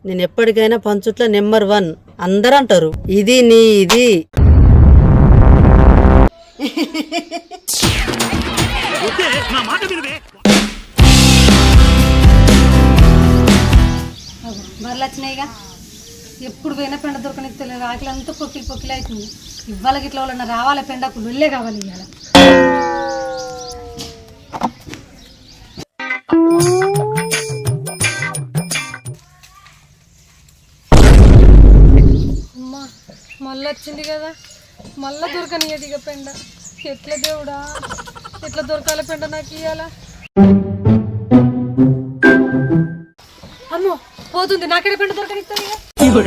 నేను ఎప్పటికైనా పంచుట్ల నెంబర్ 1 అందరూ అంటారు. ఇది నీ ఇది బర్రెలు వచ్చినాయిగా. ఎప్పుడు పోయినా పెండ దొరకనిస్తలేదు. ఆకలి అంతా పొక్కిలు పొక్కిలు అవుతుంది. ఇవాళ గిట్ల వాళ్ళ రావాలి, పెండకు వెళ్ళే కావాలి. ఇవాళ అమ్మా మళ్ళీ వచ్చింది కదా, మళ్ళా దొరకనియదు ఇక పెండ. ఎట్లా దేవుడా, ఎట్లా దొరకాలి పెండ నాకు ఇవ్వాలా? అమ్మో పోతుంది, నాకెడ పెండ దొరకనిస్తుంది ఇక.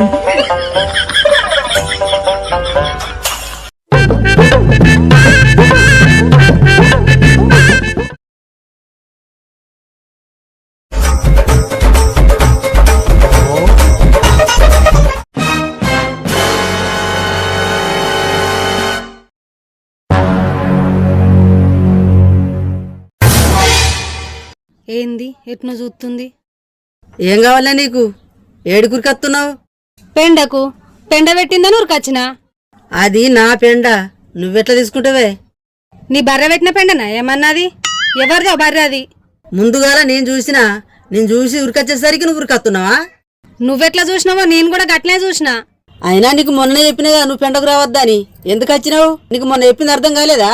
ఏంది ఎట్నో చూస్తుంది? ఏం కావాలా నీకు? ఏడుకురికత్తున్నావు? పెండకు పెండ పెట్టిందని ఉరికొచ్చినా. అది నా పెండ, నువ్వెట్లా తీసుకుంటావే? నీ బర్రె పెట్టిన పెండనా ఏమన్నది? ఎవరిదో బర్రె అది? ముందుగాల నేను చూసి ఉరికొచ్చేసరికి నువ్వు ఉరికత్తున్నావా? నువ్వెట్లా చూసినావో నేను కూడా గట్లనే చూసినా. అయినా నీకు మొన్న చెప్పినగా నువ్వు పెండకు రావద్దని. ఎందుకు వచ్చినావు? నీకు మొన్న చెప్పింది అర్థం కాలేదా?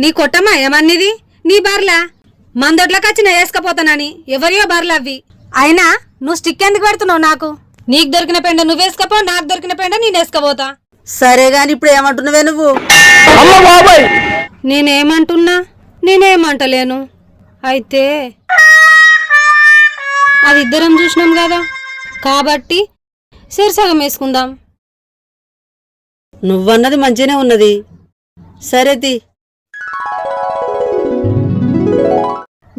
నీ కొట్టమ్మా ఏమన్నది? నీ బర్లా మందొడ్లకి వచ్చిన వేసుకపోతానని. ఎవరియో బర్లు అవి. అయినా నువ్వు స్టిక్ ఎందుకు పెడుతున్నావు నాకు? నీకు దొరికిన పెండ నువ్వు వేసుకపో, నాకు దొరికిన పెండ నేను వేసుకపోతా. సరే గాని ఇప్పుడు ఏమంటున్నావే నువ్వు? నేనేమంటలేను. అయితే అది ఇద్దరం చూసినాం కదా, కాబట్టి సరిసగం వేసుకుందాం. నువ్వన్నది మంచిగానే ఉన్నది. సరేది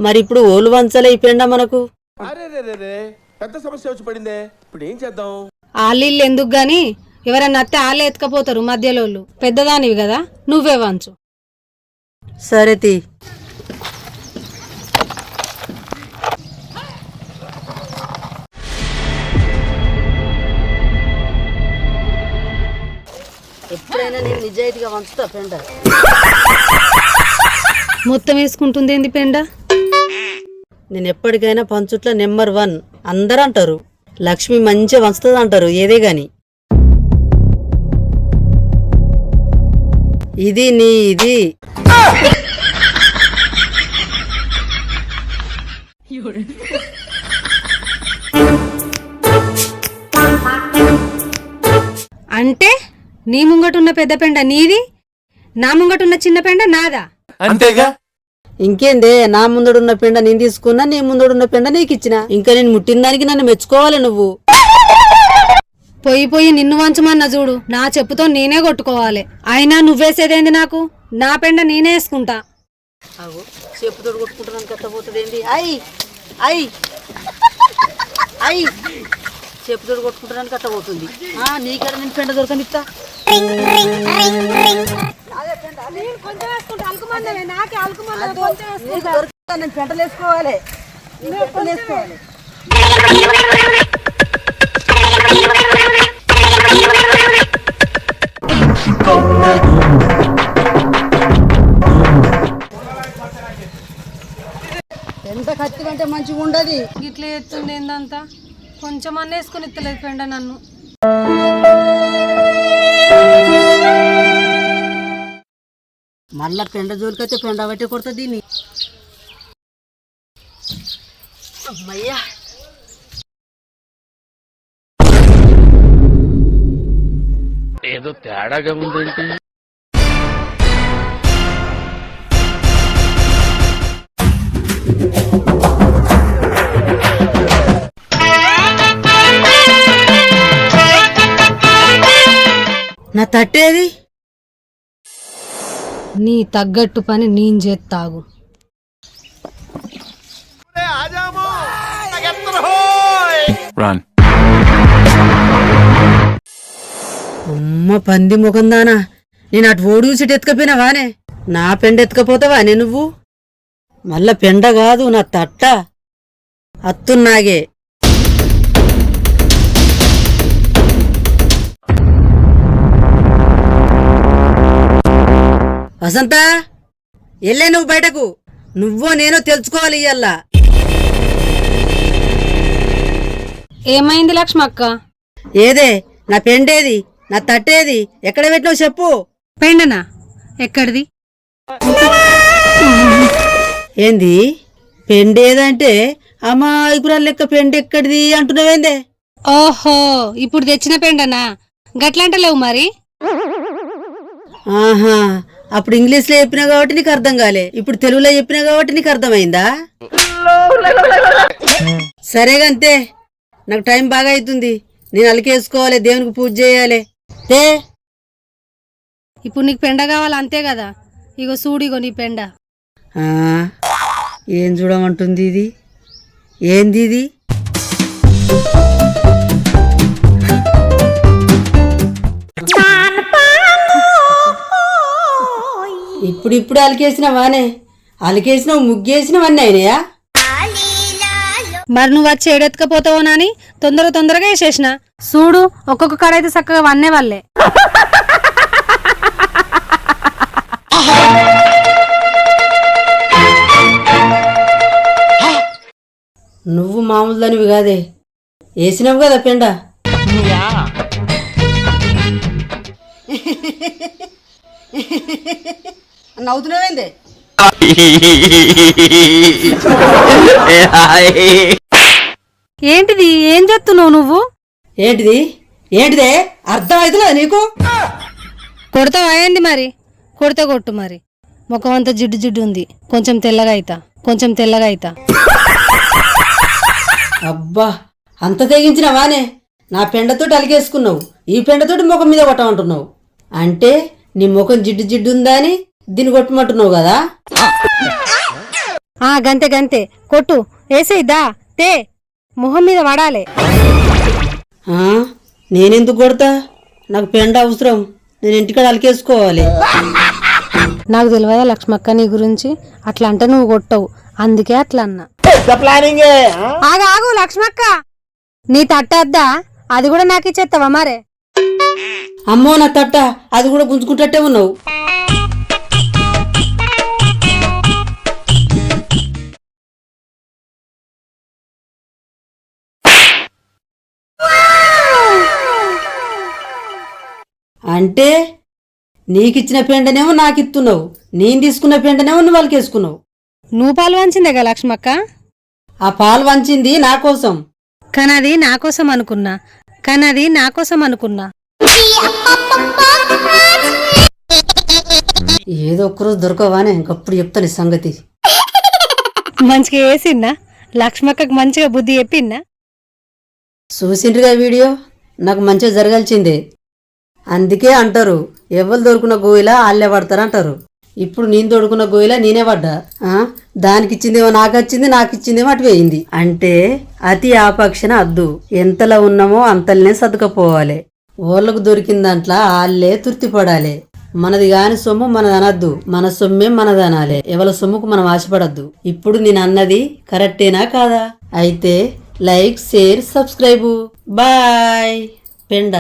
మరి ఇప్పుడు ఓలు వంచలే ఈ పెండ మనకు. పెద్ద సమస్య వచ్చి పడిందే, ఇప్పుడు ఏం చేద్దాం? ఆళ్ళిళ్ళు ఎందుకు గాని, ఎవరన్నా అత్తే ఆళ్ళే ఎత్తుకపోతారు మధ్యలోళ్ళు. పెద్దదానివి కదా, నువ్వే వంచు. సరేతి ఎప్పుడైనా నేను నిజాయితీగా వంచుతా పెండ. మొత్తం వేసుకుంటుంది ఏంది పెండ? నేను ఎప్పటికైనా పంచుట్ల నెంబర్ 1 అందరూ అంటారు. లక్ష్మి మంచిగా వంచుతుంది అంటారు ఏదే గాని. ఇది నీ ఇది అంటే నీ ముంగటున్న పెద్ద పెండ నీది, నా ముంగటున్న చిన్న పెండ నాదా? అంతేగా. ఇంకేందే, నా ముందడున్న పెండ నేను తీసుకున్నా, నీ ముందడున్న పెండ నీకు ఇచ్చిన. ఇంకా నేను ముట్టిన దానికి నన్ను మెచ్చుకోవాలి నువ్వు. పోయి నిన్ను వంచమన్నా చూడు, నా చెప్పుతో నేనే కొట్టుకోవాలి. అయినా నువ్వేసేదేంది నాకు? నా పెండ నేనే వేసుకుంటా. చెప్పుతో కొట్టుకుంటున్నాను కట్టబోతుంది ఏంది? అయ్యి చెప్పుతో కొట్టుకుంటున్నాను కట్టబోతుంది. నీకడ నేను పెండ దొరకనిస్తా. నేను పెంటలు వేసుకోవాలి. ఎంత కత్తి అంటే మంచిగా ఉండదు. ఇట్లా ఎత్తుంది ఏందంతా, కొంచెం అన్న వేసుకుని ఇస్తలేదు పెండ నన్ను. మళ్ళా పెండ జోలికైతే పెండ బట్టి కొడుతుంది దీన్ని. అమ్మయ్యా, ఏదో తేడాగా ఉందేంటి? నా తట్టేది? నీ తగ్గట్టు పని నేను చేస్తాగు. అమ్మ పంది ముఖందానా, నేను అటు ఓడి చూసి ఎత్తుకపోయినావానే? నా పెండ ఎత్తుకపోతావానే నువ్వు? మళ్ళా పెండ కాదు నా తట్ట అత్తున్నాగే. వసంత వెళ్ళే నువ్వు బయటకు. నువ్వో నేనో తెలుసుకోవాలి ఇయ్యల్లా. ఏమైంది లక్ష్మక్క? ఏదే నా పెండేది, నా తట్టేది, ఎక్కడ పెట్టినావు చెప్పు. పెండనా? ఎక్కడిది? ఏంది పెండేదంటే అమాయకురాలు లెక్క పెండెక్కడిది అంటున్నావేందే? ఓహో, ఇప్పుడు తెచ్చిన పెండనా? గట్లంటలేవు మరి. ఆహా, అప్పుడు ఇంగ్లీష్లో చెప్పినా కాబట్టి నీకు అర్థం కాలే, ఇప్పుడు తెలుగులో చెప్పినా కాబట్టి నీకు అర్థమైందా? సరేగంతే, నాకు టైం బాగా అవుతుంది. నేను అలికేసుకోవాలి, దేవునికి పూజ చేయాలి. ఇప్పుడు నీకు పెండ కావాలి అంతే కదా? ఇగో చూడిగో నీ పెండ. ఏం చూడమంటుంది ఇది? ఏంది ఇది? ఇప్పుడు అలికేసిన వానే, అలికేసినావు, ముగ్గేసినవన్నీ అయినాయా? మరి నువ్వు వచ్చి ఏడెత్తుకపోతావోనని తొందరగా వేసేసిన. చూడు, ఒక్కొక్క కాడైతే చక్కగా వన్నే వాళ్ళే. నువ్వు మామూలు దానివి కాదే, వేసినావు కదా పెండ. నవ్వుతున్నావేందే? ఏంటిది? ఏం చేస్తున్నావు నువ్వు? ఏంటిది ఏంటిదే అర్థం అవుతుందా నీకు? కొడతావా ఏంది మరి? కొడితే కొట్టు మరి. ముఖం అంతా జిడ్డు జిడ్డు ఉంది, కొంచెం తెల్లగా అయితా. అబ్బా, అంత తెగించిన వానే, నా పెండతోటి అలిగేసుకున్నావు, ఈ పెండతోటి ముఖం మీద కొట్టమంటున్నావు. అంటే నీ ముఖం జిడ్డు జిడ్డు ఉందా అని దీన్ని కొట్టమంటున్నావు కదా? గంతే కొట్టు, వేసేద్దా తే మొహం మీద పడాలి. నేనెందుకు కొడతా? నాకు పెండ అవసరం, నేను ఇంటికాడ అలికేసుకోవాలి. నాకు తెలియదా లక్ష్మక్క నీ గురించి? అట్లా అంటే నువ్వు కొట్టవు, అందుకే అట్లా అన్నా. ఆగు లక్ష్మక్క, నీ తట్టద్దా? అది కూడా నాకు ఇచ్చేస్తావా మరే? అమ్మో నా తట్ట, అది కూడా గుంజుకుంటట్టే ఉన్నావు. అంటే నీకిచ్చిన పెండనేమో నాకిస్తున్నావు, నేను తీసుకున్న పెండనేమో నువ్వు వాళ్ళకేసుకున్నావు. నువ్వు పాలు వంచిందేగా లక్ష్మక్క? ఆ పాలు వంచింది నా కోసం. కనది నా కోసం అనుకున్నా. ఏదో ఒక్కరోజు దొరకవానే, ఇంకప్పుడు చెప్తాను ఈ సంగతి. మంచిగా వేసిందా లక్ష్మక్కకు? మంచిగా బుద్ధి చెప్పిందా? చూసిండ్రుగా వీడియో, నాకు మంచిగా జరగాల్సిందే. అందుకే అంటారు, ఎవరు దొరుకున్న గోయిలా ఆళ్ళే పడతారు అంటారు. ఇప్పుడు నేను దొడుకున్న గోయిలా నేనే పడ్డా. దానికిచ్చిందేమో నాకిచ్చింది, నాకిచ్చిందేమో అటు వేయింది. అంటే అతి ఆపక్షణ అద్దు, ఎంతలో ఉన్నామో అంతలనే సర్దుకపోవాలి. ఓళ్ళకు దొరికిన దాంట్లో ఆళ్ళే తృప్తిపడాలి. మనది గాని సొమ్ము మనది అనద్దు, మన సొమ్మే మనదనాలే. ఎవరి సొమ్ముకు మనం ఆశపడద్దు. ఇప్పుడు నేను అన్నది కరెక్టేనా కాదా? అయితే లైక్, షేర్, సబ్స్క్రైబ్. బాయ్ పెండ.